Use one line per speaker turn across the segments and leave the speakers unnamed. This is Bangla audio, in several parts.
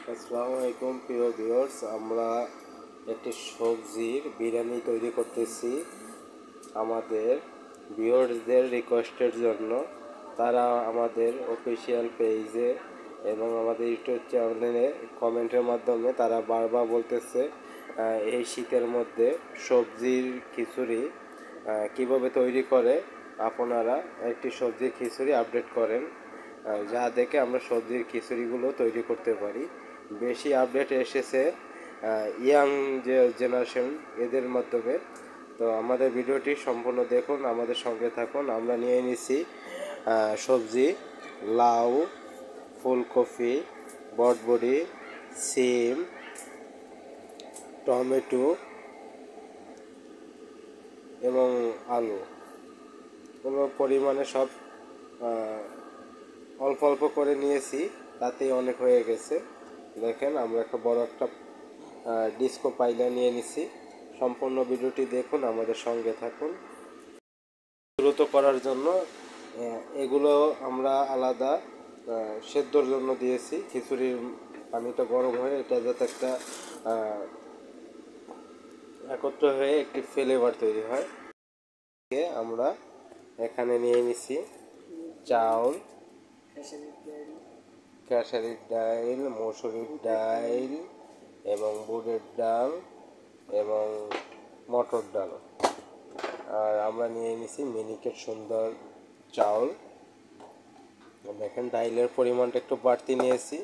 আসসালামু আলাইকুম প্রিয় ভিউয়ার্স, আমরা একটি সবজির বিরিয়ানি তৈরি করতেছি আমাদের ভিউয়ার্সদের রিকোয়েস্টের জন্য। তারা আমাদের অফিসিয়াল পেজে এবং আমাদের ইউটিউব চ্যানেলে কমেন্টের মাধ্যমে তারা বারবার বলতেছে এই শীতের মধ্যে সবজির খিচুড়ি কিভাবে তৈরি করে আপনারা একটি সবজির খিচুড়ি আপডেট করেন, যা দেখে আমরা সবজির খিচুড়িগুলো তৈরি করতে পারি। বেশি আপডেট এসেছে ইয়াং যে জেনারেশন এদের মাধ্যমে। তো আমাদের ভিডিওটি সম্পূর্ণ দেখুন, আমাদের সঙ্গে থাকুন। আমরা নিয়ে নিছি সবজি, লাউ, ফুলকপি, বটবড়ি, সিম, টমেটো এবং আলু। কোনো পরিমাণে সব অল্প অল্প করে নিয়েছি, তাতেই অনেক হয়ে গেছে। দেখেন, আমরা একটা বড় একটা ডিস্কো পাইলা নিয়ে নিছি। সম্পূর্ণ ভিডিওটি দেখুন, আমাদের সঙ্গে থাকুন। দ্রুত করার জন্য এগুলো আমরা আলাদা সেদ্ধর জন্য দিয়েছি। খিচুড়ির পানিটা গরম হয়ে এটা যাতে একটা একত্র হয়ে একটি ফ্লেভার তৈরি হয়। আমরা এখানে নিয়ে নিছি চাউল, খেসারির ডাল, মসুরির ডাল এবং বুটের ডাল এবং মটর ডাল। আর আমরা নিয়ে নিছি মিনিকেট সুন্দর চাউল। দেখেন, ডাইলের পরিমাণটা একটু বাড়তি নিয়েছি।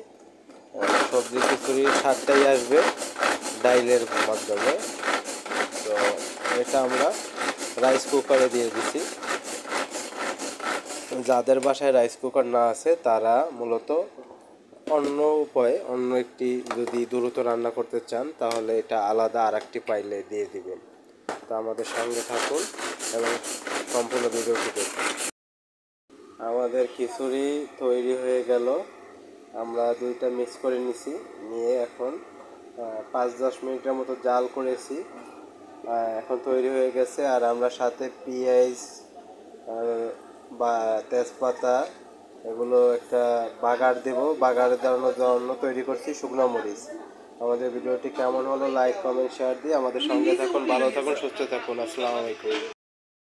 সবজি খিচুড়ির স্বাদটাই আসবে ডাইলের মাধ্যমে। তো এটা আমরা রাইস কুকারে দিয়ে দিছি। যাদের বাসায় রাইস কুকার না আছে তারা মূলত অন্য উপায়ে অন্য একটি যদি দ্রুত রান্না করতে চান তাহলে এটা আলাদা আর একটি পাইলে দিয়ে দিবেন। তো আমাদের সঙ্গে থাকুন এবং সম্পূর্ণ ভিডিওটি দেখুন। আমাদের খিচুড়ি তৈরি হয়ে গেল। আমরা দুইটা মিক্স করে নিছি, নিয়ে এখন 5-10 মিনিটের মতো জাল করেছি। এখন তৈরি হয়ে গেছে। আর আমরা সাথে পেঁয়াজ বা তেজপাতা এগুলো একটা বাগার দেব। বাগার দেওয়ানোর জন্য তৈরি করছি শুকনো মরিচ। আমাদের ভিডিওটি কেমন হলো লাইক, কমেন্ট, শেয়ার দিয়ে আমাদের সঙ্গে থাকুন। ভালো থাকুন, সুস্থ থাকুন। আসসালামু আলাইকুম।